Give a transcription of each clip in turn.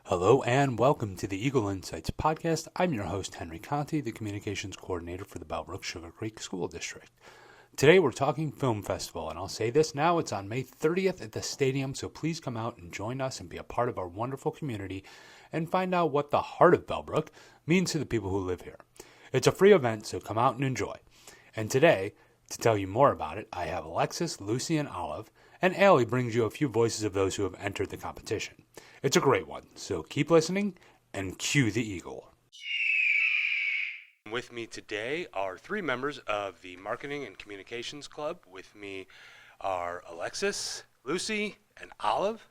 Hello and welcome to the Eagle Insights podcast. I'm your host, Henry Conti, the communications coordinator for the Bellbrook-Sugarcreek School District. Today we're talking film festival, and I'll say this now, it's on May 30th at the stadium, so please come out and join us and be a part of our wonderful community and find out what the heart of Bellbrook means to the people who live here. It's a free event, so come out and enjoy. And today, to tell you more about it, I have Alexis, Lucy, and Olive, and Allie brings you a few voices of those who have entered the competition. It's a great one, so keep listening and cue the eagle. With me today are three members of the Marketing and Communications Club. With me are Alexis, Lucy, and Olive,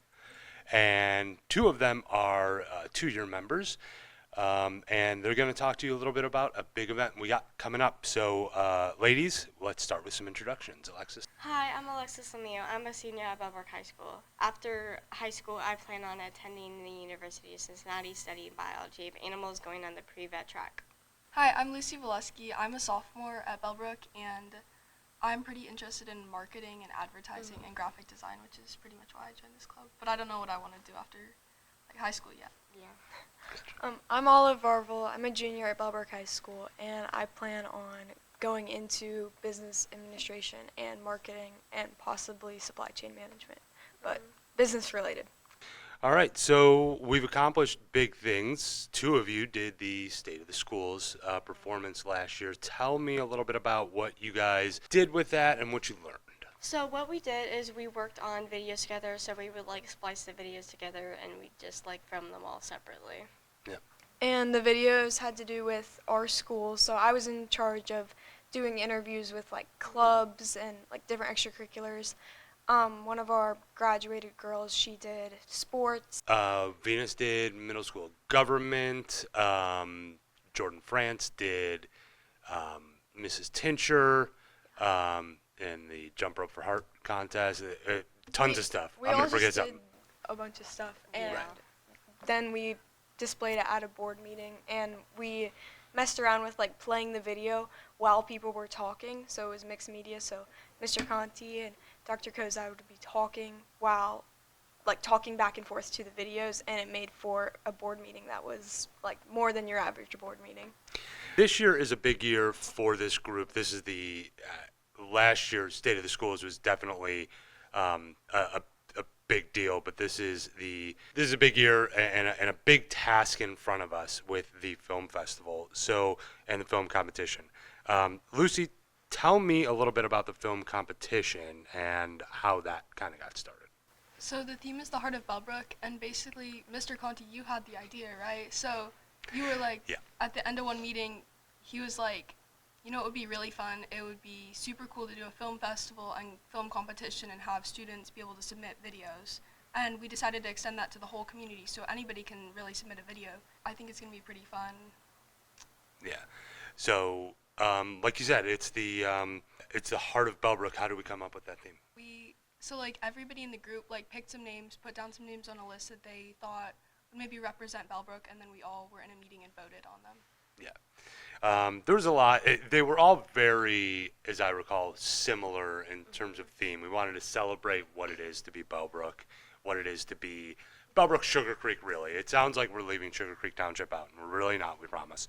and two of them are two-year members. And they're going to talk to you a little bit about a big event we got coming up. So, ladies, let's start with some introductions. Alexis. Hi, I'm Alexis Lemieux. I'm a senior at Bellbrook High School. After high school, I plan on attending the University of Cincinnati studying biology of animals going on the pre-vet track. Hi, I'm Lucy Voleski. I'm a sophomore at Bellbrook, and I'm pretty interested in marketing and advertising and graphic design, which is pretty much why I joined this club. But I don't know what I want to do after high school yet. Yeah. I'm Olive Varvel. I'm a junior at Bellbrook High School, and I plan on going into business administration and marketing and possibly supply chain management, but business related. All right, so we've accomplished big things. Two of you did the State of the Schools performance last year. Tell me a little bit about what you guys did with that and what you learned. So what we did is we worked on videos together, so we would splice the videos together and we just film them all separately. Yeah. And the videos had to do with our school, so I was in charge of doing interviews with clubs and different extracurriculars. One of our graduated girls, she did sports. Venus did middle school government. Jordan France did Mrs. Tincture and the jump rope for heart contest. Tons of stuff. We I'm all going to forget just did something. a bunch of stuff, and Right. then we displayed it at a board meeting, and we messed around with playing the video while people were talking, so it was mixed media. So Mr. Conti and Dr. Kozai would be talking while talking back and forth to the videos, and it made for a board meeting that was more than your average board meeting. This year is a big year for this group. This is the last year's State of the Schools was definitely a big deal, but this is a big year and a big task in front of us with the film festival and the film competition. Lucy, tell me a little bit about the film competition and how that kind of got started. So the theme is the heart of Bellbrook, and basically, Mr. Conti, you had the idea, right? So you were at the end of one meeting, he was it would be really fun. It would be super cool to do a film festival and film competition and have students be able to submit videos. And we decided to extend that to the whole community, so anybody can really submit a video. I think it's going to be pretty fun. Yeah. So, like you said, it's the heart of Bellbrook. How do we come up with that theme? Everybody in the group picked some names, put down some names on a list that they thought would maybe represent Bellbrook, and then we all were in a meeting and voted on them. Yeah. There was a lot. They were all very, as I recall, similar in terms of theme. We wanted to celebrate what it is to be Bellbrook, what it is to be Bellbrook-Sugarcreek, really. It sounds like we're leaving Sugarcreek Township out, and we're really not, we promise.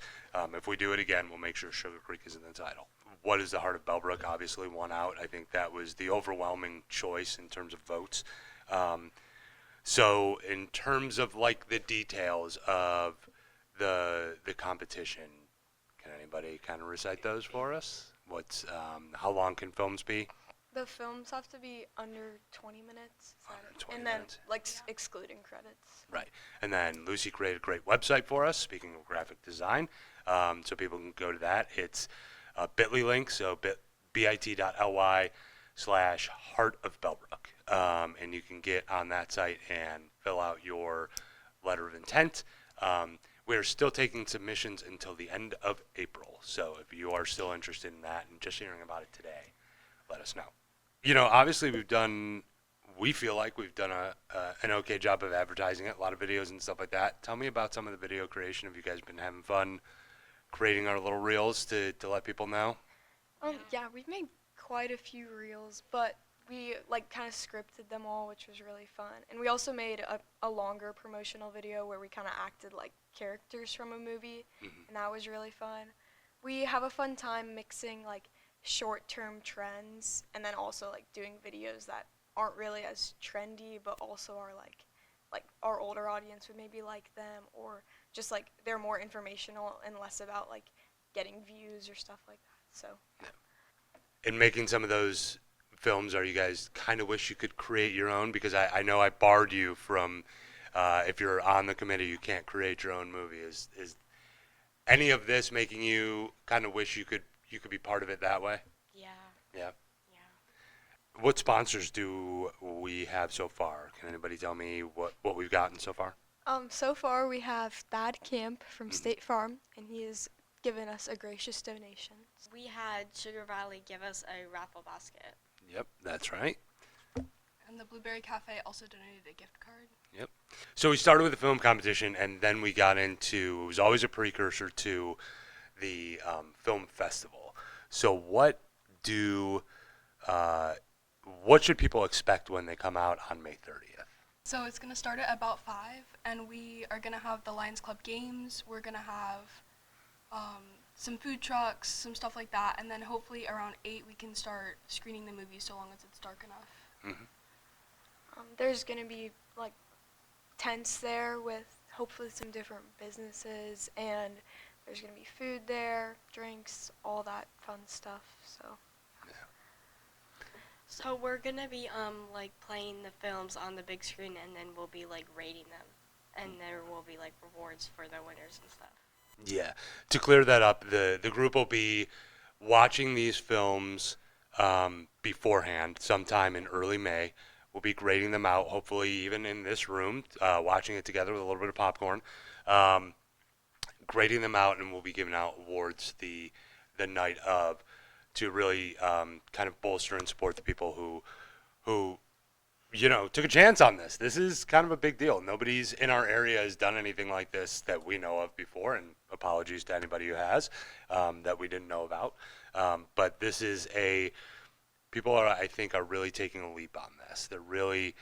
If we do it again, we'll make sure Sugarcreek is in the title. What is the heart of Bellbrook? Obviously won out. I think that was the overwhelming choice in terms of votes. So in terms of the details of the competition, can anybody kind of recite those for us? How long can films be? The films have to be under 20 minutes, Under 20 and then minutes. excluding credits. Right. And then Lucy created a great website for us, speaking of graphic design, so people can go to that. It's a bit.ly link, so bit.ly/Heart of Bellbrook. And you can get on that site and fill out your letter of intent. We're still taking submissions until the end of April. So if you are still interested in that and just hearing about it today, let us know. Obviously we feel like we've done an okay job of advertising it, a lot of videos and stuff like that. Tell me about some of the video creation. Have you guys been having fun creating our little reels to let people know? Yeah, we've made quite a few reels, but we like kind of scripted them all, which was really fun. And we also made a longer promotional video where we kind of acted like characters from a movie, and that was really fun. We have a fun time mixing like short-term trends and then also like doing videos that aren't really as trendy but also are like our older audience would maybe like them, or just like they're more informational and less about like getting views or stuff like that. So In making some of those films, are you guys kind of wish you could create your own? Because I know I barred you from, if you're on the committee, you can't create your own movie. Is any of this making you kind of wish you could be part of it that way? Yeah. Yeah. Yeah. What sponsors do we have so far? Can anybody tell me what we've gotten so far? So far we have Thad Camp from State Farm, and he has given us a gracious donation. We had Sugar Valley give us a raffle basket. Yep, that's right. And the Blueberry Cafe also donated a gift card. Yep. So we started with the film competition, and then we got into, it was always a precursor to the film festival. So what should people expect when they come out on May 30th? So it's going to start at about 5, and we are going to have the Lions Club games. We're going to have some food trucks, some stuff like that, and then hopefully around 8 we can start screening the movie so long as it's dark enough. There's going to be like tents there with hopefully some different businesses, and there's going to be food there, drinks, all that fun stuff. So we're gonna be like playing the films on the big screen, and then we'll be like rating them, and there will be like rewards for the winners and stuff. Yeah. To clear that up, the group will be watching these films beforehand, sometime in early May. We'll be grading them out, hopefully even in this room, watching it together with a little bit of popcorn, grading them out, and we'll be giving out awards the night of, to really kind of bolster and support the people who took a chance on this. This is kind of a big deal. Nobody's in our area has done anything like this that we know of before, and apologies to anybody who has that we didn't know about. But this is people I think are really taking a leap on this. They're really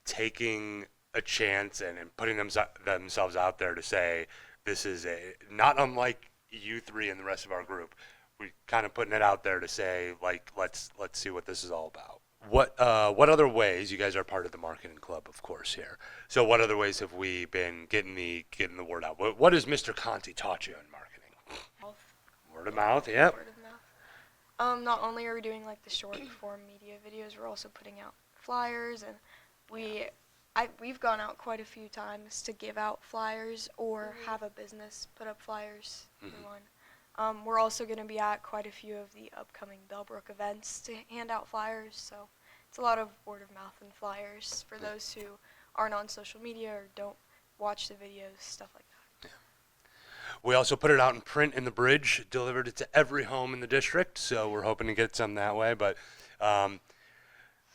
taking a chance and putting themselves out there to say, this is not unlike you three and the rest of our group. We're kind of putting it out there to say, like, let's see what this is all about. What other ways, you guys are part of the marketing club, of course, here. So what other ways have we been getting the word out? What has Mr. Conti taught you in marketing? Word of mouth, yeah. Word of mouth. Not only are we doing like the short form media videos, we're also putting out flyers, and we've gone out quite a few times to give out flyers or have a business put up flyers for one. We're also going to be at quite a few of the upcoming Bellbrook events to hand out flyers, so it's a lot of word of mouth and flyers for those who aren't on social media or don't watch the videos, stuff like that. Yeah. We also put it out in print in the Bridge, delivered it to every home in the district, so we're hoping to get some that way. But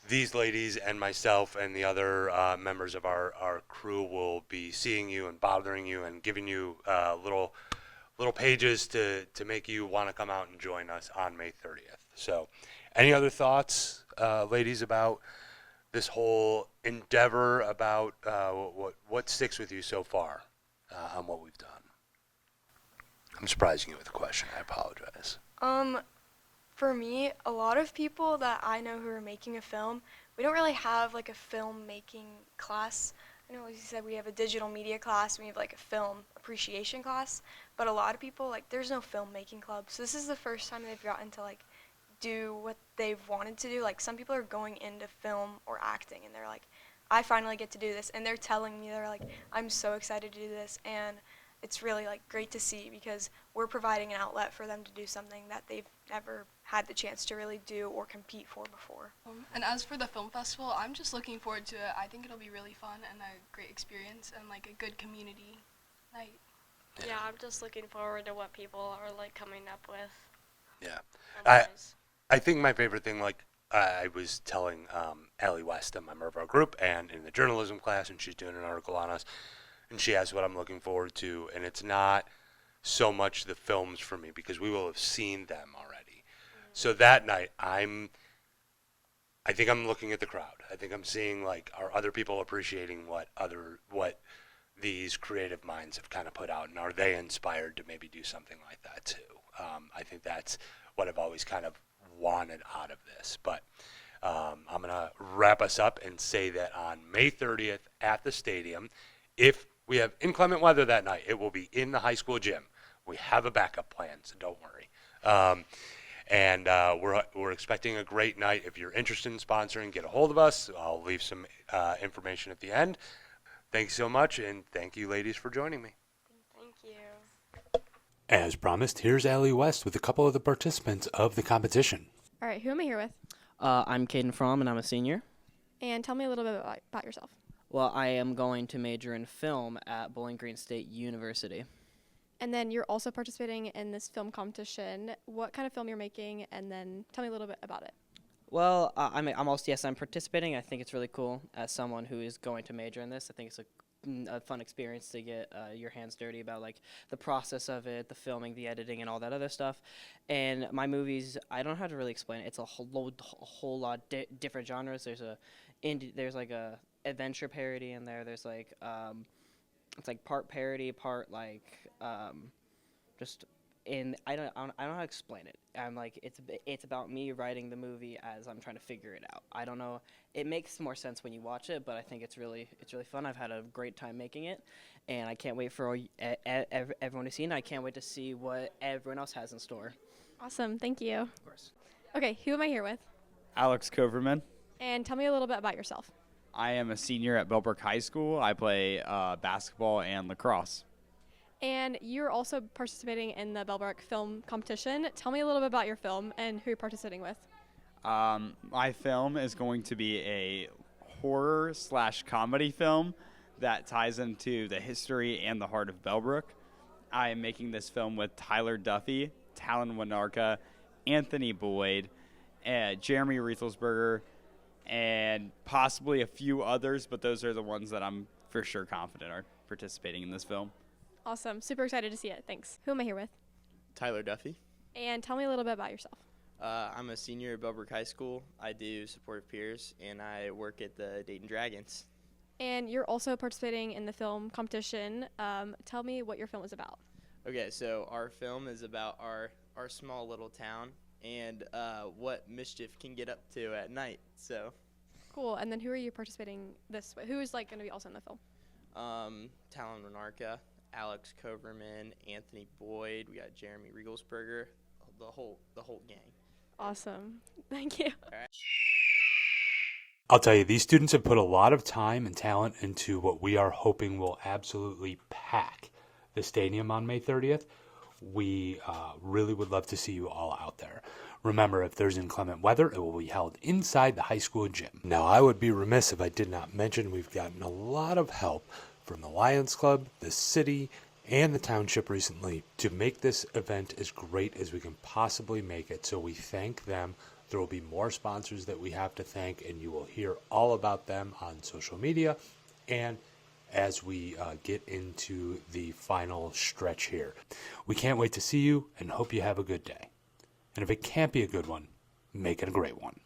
these ladies and myself and the other members of our crew will be seeing you and bothering you and giving you little pages to make you want to come out and join us on May 30th. So any other thoughts, ladies, about this whole endeavor, about what sticks with you so far on what we've done? I'm surprising you with a question. I apologize. For me, a lot of people that I know who are making a film, we don't really have like a film making class. I know, as you said, we have a digital media class, we have like a film appreciation class, but a lot of people, like, there's no filmmaking club. So this is the first time they've gotten to like do what they've wanted to do. Like, some people are going into film or acting and they're like, I finally get to do this, and they're telling me, they're like, I'm so excited to do this, and it's really like great to see because we're providing an outlet for them to do something that they've never had the chance to really do or compete for before. And as for the film festival, I'm just looking forward to it. I think it'll be really fun and a great experience and like a good community night. Yeah, I'm just looking forward to what people are like coming up with. Yeah. Otherwise. I think my favorite thing, like I was telling Allie West, a member of our group, and in the journalism class, and she's doing an article on us, and she asked what I'm looking forward to, and it's not so much the films for me because we will have seen them already. So that night, I'm I think I'm looking at the crowd. I think I'm seeing like are other people appreciating what these creative minds have kind of put out, and are they inspired to maybe do something like that too? I think that's what I've always kind of wanted out of this. But I'm going to wrap us up and say that on May 30th at the stadium, if we have inclement weather that night, it will be in the high school gym. We have a backup plan, so don't worry. And we're expecting a great night. If you're interested in sponsoring, get a hold of us. I'll leave some information at the end. Thanks so much, and thank you, ladies, for joining me. Thank you. As promised, here's Allie West with a couple of the participants of the competition. All right, who am I here with? I'm Caden Fromm, and I'm a senior. And tell me a little bit about yourself. Well, I am going to major in film at Bowling Green State University. And then you're also participating in this film competition. What kind of film you're making, and then tell me a little bit about it. Well, I'm participating. I think it's really cool as someone who is going to major in this. I think it's a fun experience to get your hands dirty about like the process of it, the filming, the editing, and all that other stuff. And my movies, I don't know how to really explain it. It's a whole lot different genres. There's like a adventure parody in there. There's like it's like part parody, part like just. And I don't know how to explain it. I'm like it's about me writing the movie as I'm trying to figure it out. I don't know. It makes more sense when you watch it, but I think it's really fun. I've had a great time making it, and I can't wait for everyone to see it. And I can't wait to see what everyone else has in store. Awesome, thank you. Of course. Okay, who am I here with? Alex Coverman. And tell me a little bit about yourself. I am a senior at Bellbrook High School. I play basketball and lacrosse. And you're also participating in the Bellbrook film competition. Tell me a little bit about your film and who you're participating with. My film is going to be a horror/comedy film that ties into the history and the heart of Bellbrook. I am making this film with Tyler Duffy, Talon Winarka, Anthony Boyd, Jeremy Riethelsberger, and possibly a few others, but those are the ones that I'm for sure confident are participating in this film. Awesome, super excited to see it. Thanks. Who am I here with? Tyler Duffy. And tell me a little bit about yourself. I'm a senior at Bellbrook High School. I do supportive peers, and I work at the Dayton Dragons. And you're also participating in the film competition. Tell me what your film is about. Okay, so our film is about our small little town and what mischief can get up to at night. So. Cool. And then who are you participating this with? Who is like going to be also in the film? Talon Winarka, Alex Coverman, Anthony Boyd. We got Jeremy Riegelsberger, the whole gang. Awesome. Thank you. All right. I'll tell you, these students have put a lot of time and talent into what we are hoping will absolutely pack the stadium on May 30th. We really would love to see you all out there. Remember, if there's inclement weather, it will be held inside the high school gym. Now, I would be remiss if I did not mention we've gotten a lot of help from the Lions Club, the city, and the township recently to make this event as great as we can possibly make it. So we thank them. There will be more sponsors that we have to thank, and you will hear all about them on social media and as we get into the final stretch here. We can't wait to see you and hope you have a good day. And if it can't be a good one, make it a great one.